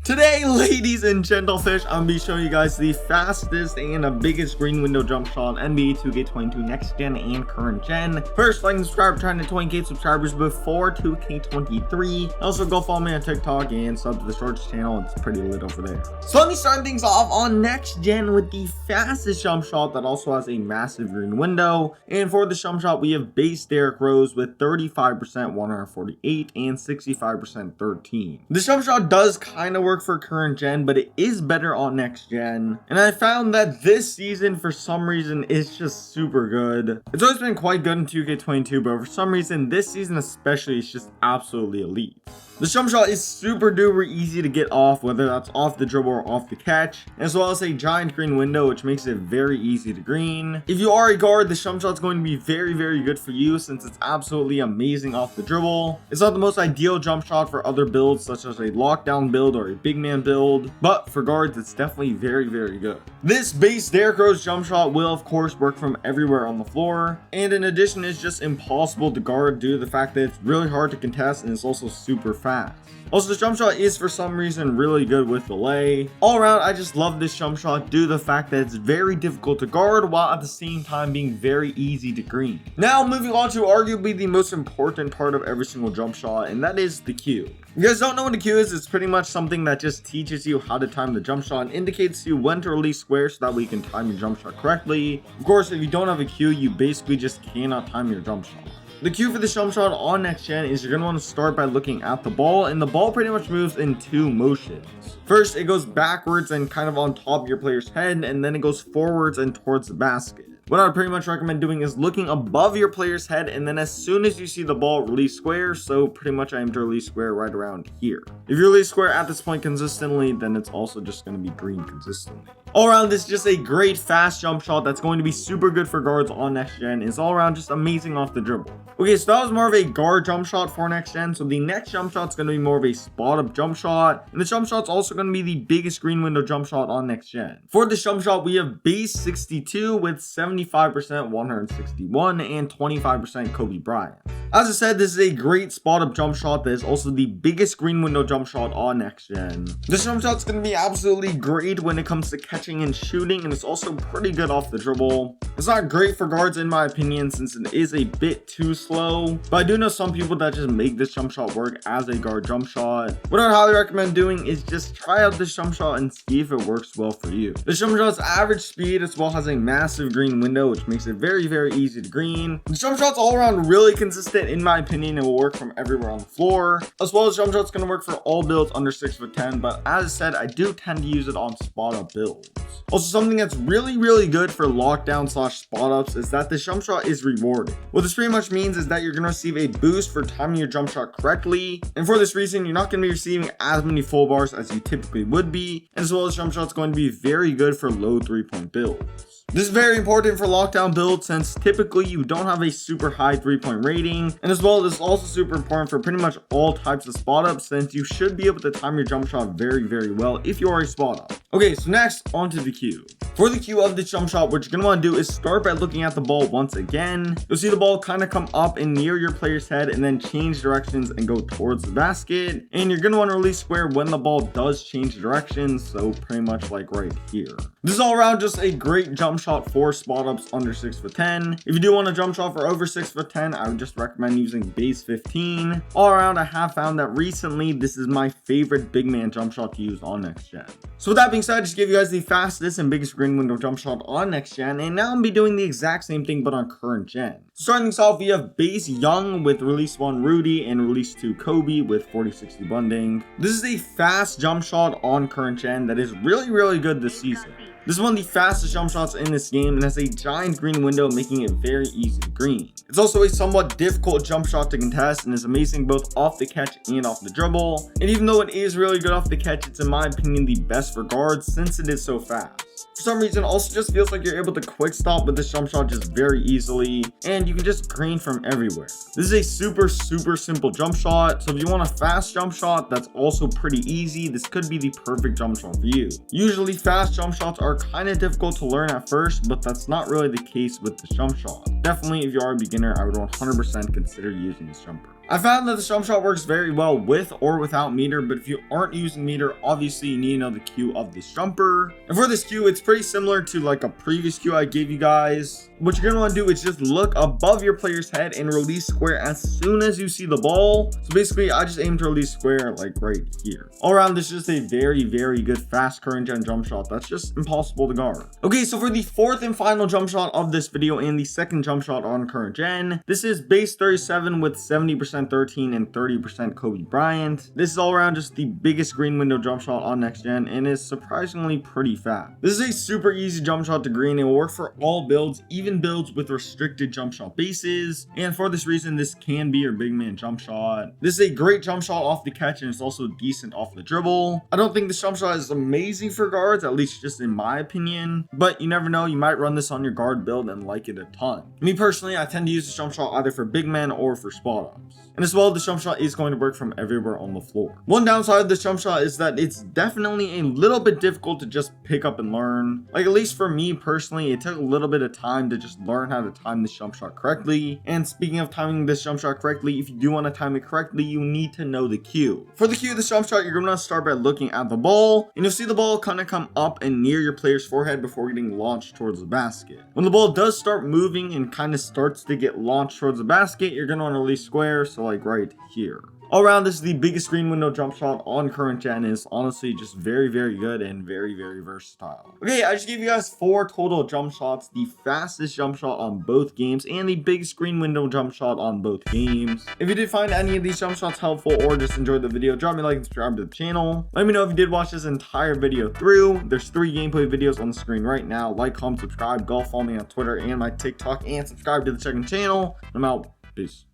Today, ladies and gentlefish, I'm going to be showing you guys the fastest and the biggest green window jump shot on NBA 2K22 next gen and current gen. First, like and subscribe, trying to 20k subscribers before 2K23. Also, go follow me on TikTok and sub to the shorts channel. It's pretty lit over there. So let me start things off on next gen with the fastest jump shot that also has a massive green window. And for the jump shot, we have base Derrick Rose with 35% 148 and 65% 13. The jump shot does kind of work for current gen, but it is better on next gen, and I found that this season for some reason is just super good. It's always been quite good in 2K22, but for some reason this season especially is just absolutely elite. The jump shot is super duper easy to get off, whether that's off the dribble or off the catch, as well as a giant green window, which makes it very easy to green. If you are a guard, the jump shot is going to be very good for you since it's absolutely amazing off the dribble. It's not the most ideal jump shot for other builds such as a lockdown build or a big man build, but for guards it's definitely very good. This base Derrick Rose jump shot will of course work from everywhere on the floor, and in addition it's just impossible to guard due to the fact that it's really hard to contest and it's also super fast. Also, this jump shot is for some reason really good with delay. All around, I just love this jump shot due to the fact that it's very difficult to guard while at the same time being very easy to green. Now, moving on to arguably the most important part of every single jump shot, and that is the cue. If you guys don't know what a cue is, it's pretty much something that just teaches you how to time the jump shot and indicates to you when to release square so that way you can time your jump shot correctly. Of course, if you don't have a cue, you basically just cannot time your jump shot. The cue for the jump shot on next gen is you're going to want to start by looking at the ball, and the ball pretty much moves in two motions. First, it goes backwards and kind of on top of your player's head, and then it goes forwards and towards the basket. What I would pretty much recommend doing is looking above your player's head, and then as soon as you see the ball, release square. So pretty much I aim to release square right around here. If you release square at this point consistently, then it's also just going to be green consistently. All around, this is just a great fast jump shot that's going to be super good for guards on next gen. It's all around just amazing off the dribble. Okay, so that was more of a guard jump shot for next gen. So the next jump shot is going to be more of a spot up jump shot, and the jump shot's also going to be the biggest green window jump shot on next gen. For this jump shot, we have base 62 with 75% 161 and 25% Kobe Bryant. As I said, this is a great spot up jump shot that is also the biggest green window jump shot on next gen. This jump shot's going to be absolutely great when it comes to catching and shooting, and it's also pretty good off the dribble. It's not great for guards in my opinion since it is a bit too slow, but I do know some people that just make this jump shot work as a guard jump shot. What I would highly recommend doing is just try out this jump shot and see if it works well for you. This jump shot's average speed as well has a massive green window, which makes it very easy to green. The jump shot's all around really consistent in my opinion. It will work from everywhere on the floor, as well as jump shot's going to work for all builds under 6'10", but as I said, I do tend to use it on spot up builds. Also, something that's really good for lockdown / spot ups is that the jump shot is rewarded. What this pretty much means is that you're going to receive a boost for timing your jump shot correctly, and for this reason you're not going to be receiving as many full bars as you typically would be, and as well as jump shot's going to be very good for low 3-point builds. This is very important for lockdown builds since typically you don't have a super high 3-point rating, and as well this is also super important for pretty much all types of spot ups since you should be able to time your jump shot very well if you are a spot up. Okay, so next onto the cue. For the cue of the jump shot, what you're going to want to do is start by looking at the ball once again. You'll see the ball kind of come up and near your player's head and then change directions and go towards the basket, and you're going to want to release square when the ball does change directions, so pretty much like right here. This is all around just a great jump shot for spot ups under 6'10". If you do want a jump shot for over 6'10", I would just recommend using base 15. All around, I have found that recently this is my favorite big man jump shot to use on next gen. So with that being said, I just gave you guys the fastest and biggest green window jump shot on next gen, and now I'm gonna be doing the exact same thing but on current gen. Starting things off, we have base Young with release 1 Rudy and release 2 Kobe with 40-60 bunding. This is a fast jump shot on current gen that is really good this season. This is one of the fastest jump shots in this game and has a giant green window, making it very easy to green. It's also a somewhat difficult jump shot to contest and is amazing both off the catch and off the dribble. And even though it is really good off the catch, it's in my opinion the best for guards since it is so fast. For some reason, also just feels like you're able to quick stop with this jump shot just very easily, and you can just green from everywhere. This is a super simple jump shot, so if you want a fast jump shot that's also pretty easy, this could be the perfect jump shot for you. Usually fast jump shots are kind of difficult to learn at first, but that's not really the case with this jump shot. Definitely if you are a beginner, I would 100% consider using this jumper. I found that the jump shot works very well with or without meter, but if you aren't using meter, obviously you need to know the Q of this jumper. And for this Q, it's pretty similar to like a previous Q I gave you guys. What you're gonna want to do is just look above your player's head and release square as soon as you see the ball. So basically, I just aim to release square like right here. All around, this is just a very, very good fast current gen jump shot that's just impossible to guard. Okay, so for the fourth and final jump shot of this video and the second jump shot on current gen, this is base 37 with 70% 13 and 30% Kobe Bryant. This is all around just the biggest green window jump shot on next gen and is surprisingly pretty fast. This is a super easy jump shot to green. It will work for all builds, even builds with restricted jump shot bases, and for this reason this can be your big man jump shot. This is a great jump shot off the catch and it's also decent off the dribble. I don't think this jump shot is amazing for guards, at least just in my opinion, but you never know, you might run this on your guard build and like it a ton. Me personally, I tend to use this jump shot either for big men or for spot ups. And as well, this jump shot is going to work from everywhere on the floor. One downside of this jump shot is that it's definitely a little bit difficult to just pick up and learn. Like, at least for me personally, it took a little bit of time to just learn how to time this jump shot correctly. And speaking of timing this jump shot correctly, if you do want to time it correctly, you need to know the cue. For the cue of this jump shot, you're going to start by looking at the ball, and you'll see the ball kind of come up and near your player's forehead before getting launched towards the basket. When the ball does start moving and kind of starts to get launched towards the basket, you're going to want to release square, so like right here. All around, this is the biggest screen window jump shot on current gen. Is honestly just very, very good and very, very versatile. Okay, I just gave you guys 4 total jump shots, the fastest jump shot on both games and the big screen window jump shot on both games. If you did find any of these jump shots helpful or just enjoyed the video, drop me a like and subscribe to the channel. Let me know if you did watch this entire video through. There's 3 gameplay videos on the screen right now. Like, comment, subscribe, go follow me on Twitter and my TikTok, and subscribe to the second channel. I'm out. Peace.